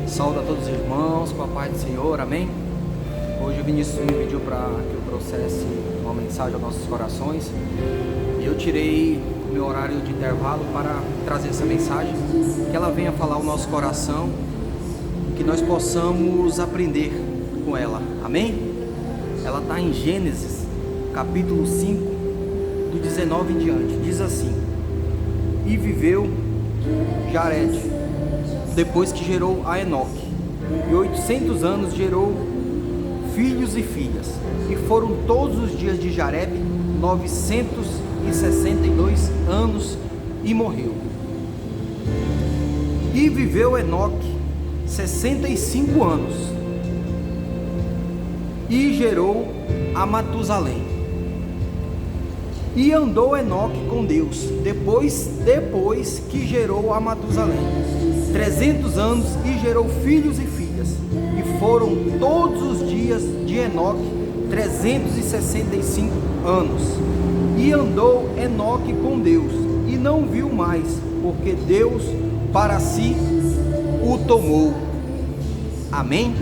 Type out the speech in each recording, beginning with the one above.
Saúde a todos os irmãos, com a paz do Senhor, amém? Hoje o Vinícius me pediu para que eu trouxesse uma mensagem aos nossos corações e eu tirei o meu horário de intervalo para trazer essa mensagem, que ela venha falar ao nosso coração, que nós possamos aprender com ela, amém? Ela está em Gênesis, capítulo 5, do 19 em diante, diz assim: E viveu Jared, depois que gerou a Enoque, e 800 anos gerou filhos e filhas, e foram todos os dias de Jared 962 anos, e morreu. E viveu Enoque 65 anos, e gerou a Matusalém. E andou Enoque com Deus, depois que gerou a Matusalém, 300 anos, e gerou filhos e filhas. E foram todos os dias de Enoque 365 anos. E andou Enoque com Deus, e não viu mais, porque Deus para si o tomou. Amém?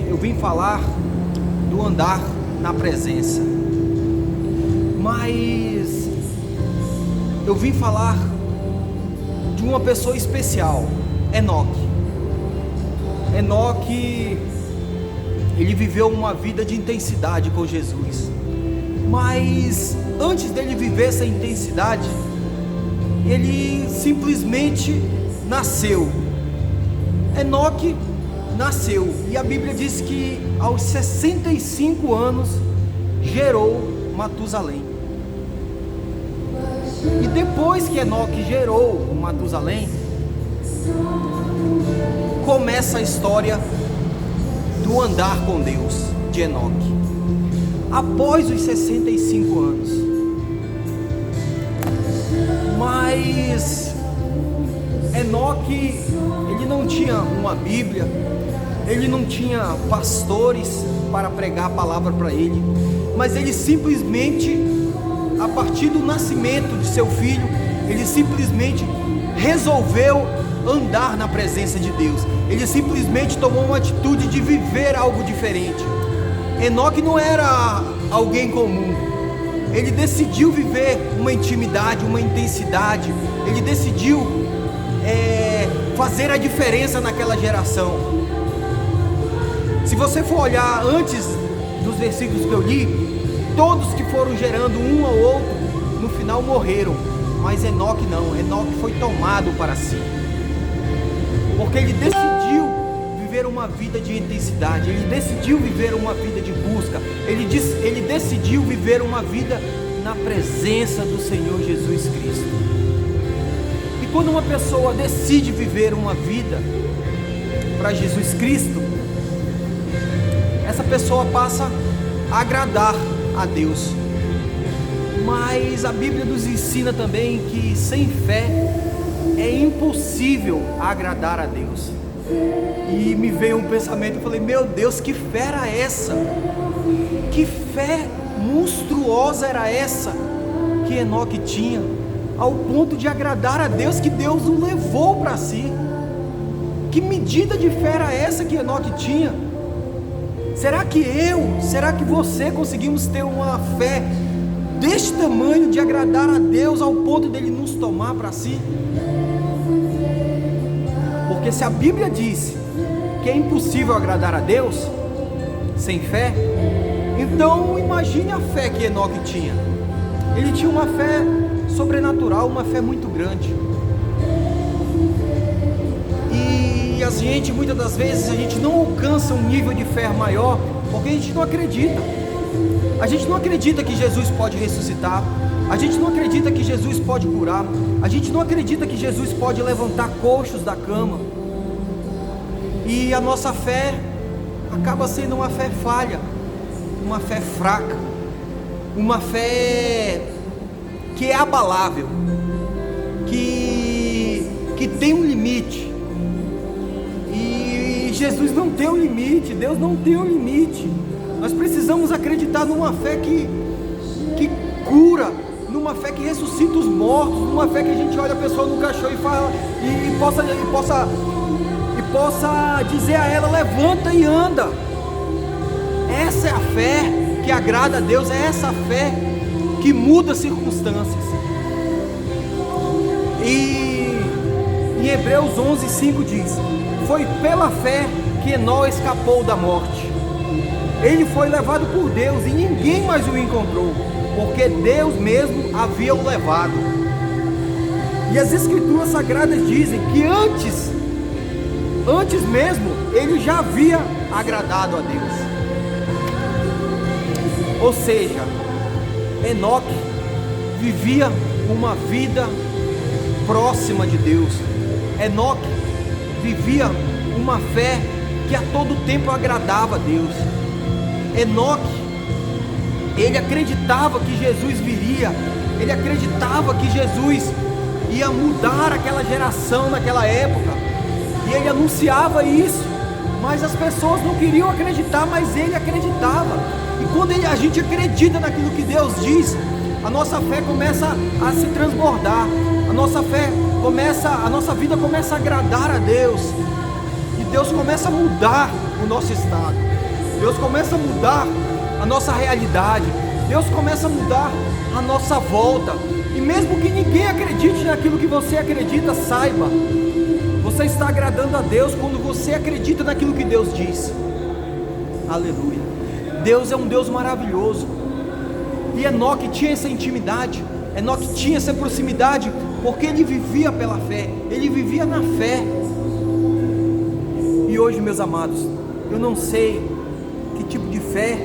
Eu vim falar do andar na presença, mas eu vim falar de uma pessoa especial, Enoque. Enoque, ele viveu uma vida de intensidade com Jesus, mas antes dele viver essa intensidade, ele simplesmente nasceu. Enoque nasceu, e a Bíblia diz que aos 65 anos gerou Matusalém. E depois que Enoque gerou Matusalém, começa a história do andar com Deus de Enoque. Após os 65 anos, mas Enoque, ele não tinha uma Bíblia, ele não tinha pastores para pregar a palavra para ele, mas ele simplesmente, a partir do nascimento de seu filho, ele simplesmente resolveu andar na presença de Deus. Ele simplesmente tomou uma atitude de viver algo diferente. Enoque não era alguém comum. Ele decidiu viver uma intimidade, uma intensidade. Ele decidiu fazer a diferença naquela geração. Se você for olhar antes dos versículos que eu li, todos que foram gerando um ao outro, no final morreram, mas Enoque não. Enoque foi tomado para si, porque ele decidiu viver uma vida de intensidade, ele decidiu viver uma vida de busca, ele decidiu viver uma vida na presença do Senhor Jesus Cristo. E quando uma pessoa decide viver uma vida para Jesus Cristo, essa pessoa passa a agradar a Deus. Mas a Bíblia nos ensina também que sem fé é impossível agradar a Deus. E me veio um pensamento, eu falei: meu Deus, que fé era essa? Que fé monstruosa era essa que Enoque tinha, ao ponto de agradar a Deus, que Deus o levou para si? Que medida de fé era essa que Enoque tinha? Será que você conseguimos ter uma fé deste tamanho, de agradar a Deus ao ponto dele nos tomar para si? Porque se a Bíblia diz que é impossível agradar a Deus sem fé, então imagine a fé que Enoque tinha. Ele tinha uma fé sobrenatural, uma fé muito grande. E a gente, muitas das vezes, a gente não alcança um nível de fé maior, porque a gente não acredita. A gente não acredita que Jesus pode ressuscitar. A gente não acredita que Jesus pode curar. A gente não acredita que Jesus pode levantar coxos da cama. E a nossa fé acaba sendo uma fé falha, uma fé fraca, uma fé que é abalável, que tem um limite. E Jesus não tem um limite, Deus não tem um limite. Nós precisamos acreditar numa fé que cura, numa fé que ressuscita os mortos, numa fé que a gente olha a pessoa no caixão e fala, e possa dizer a ela: levanta e anda. Essa é a fé que agrada a Deus, é essa fé que muda circunstâncias. E em Hebreus 11:5 diz: foi pela fé que Enó escapou da morte. Ele foi levado por Deus e ninguém mais o encontrou, porque Deus mesmo havia o levado. E as Escrituras Sagradas dizem que antes mesmo ele já havia agradado a Deus. Ou seja, Enoque vivia uma vida próxima de Deus. Enoque vivia uma fé que a todo tempo agradava a Deus. Enoque, ele acreditava que Jesus viria, ele acreditava que Jesus ia mudar aquela geração naquela época, e ele anunciava isso, mas as pessoas não queriam acreditar, mas ele acreditava. E quando a gente acredita naquilo que Deus diz, a nossa fé começa a se transbordar, a nossa vida começa a agradar a Deus, e Deus começa a mudar o nosso estado, Deus começa a mudar a nossa realidade, Deus começa a mudar a nossa volta. E mesmo que ninguém acredite naquilo que você acredita, saiba, você está agradando a Deus quando você acredita naquilo que Deus diz. Aleluia. Deus é um Deus maravilhoso. E Enoque tinha essa intimidade, Enoque tinha essa proximidade, porque ele vivia pela fé, ele vivia na fé. E hoje, meus amados, eu não sei que tipo de fé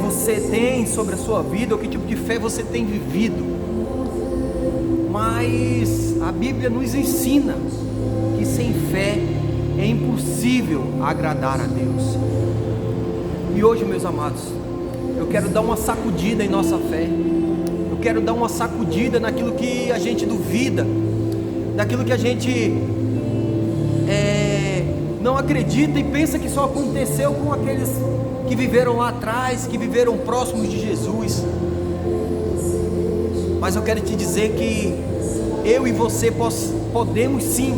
você tem sobre a sua vida, ou que tipo de fé você tem vivido, mas a Bíblia nos ensina que sem fé é impossível agradar a Deus. E hoje, meus amados, eu quero dar uma sacudida em nossa fé, eu quero dar uma sacudida naquilo que a gente duvida, naquilo que a gente não acredita e pensa que só aconteceu com aqueles que viveram lá atrás, que viveram próximos de Jesus. Mas eu quero te dizer que eu e você podemos sim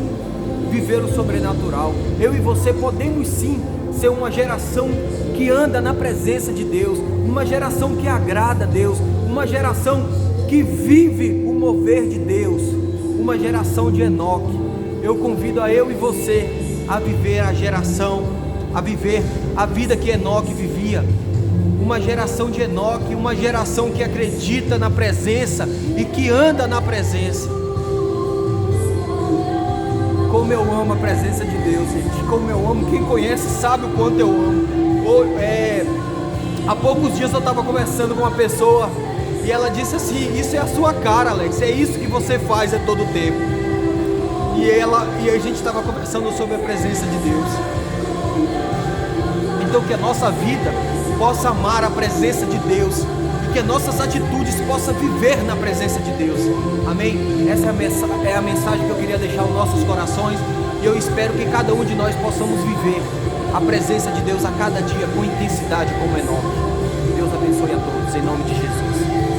viver o sobrenatural. Eu e você podemos sim ser uma geração que anda na presença de Deus, uma geração que agrada a Deus, uma geração que vive o mover de Deus, uma geração de Enoque. Eu convido a eu e você a viver a viver a vida que Enoque vivia, uma geração de Enoque, uma geração que acredita na presença e que anda na presença. Como eu amo a presença de Deus, gente, como eu amo. Quem conhece sabe o quanto eu amo. Há poucos dias eu estava conversando com uma pessoa e ela disse assim: isso é a sua cara, Alex, é isso que você faz a todo tempo. E a gente estava conversando sobre a presença de Deus. Então que a nossa vida possa amar a presença de Deus, e que as nossas atitudes possam viver na presença de Deus. Amém? Essa é a mensagem que eu queria deixar aos nossos corações, e eu espero que cada um de nós possamos viver a presença de Deus a cada dia com intensidade como Enoque. Deus abençoe a todos, em nome de Jesus.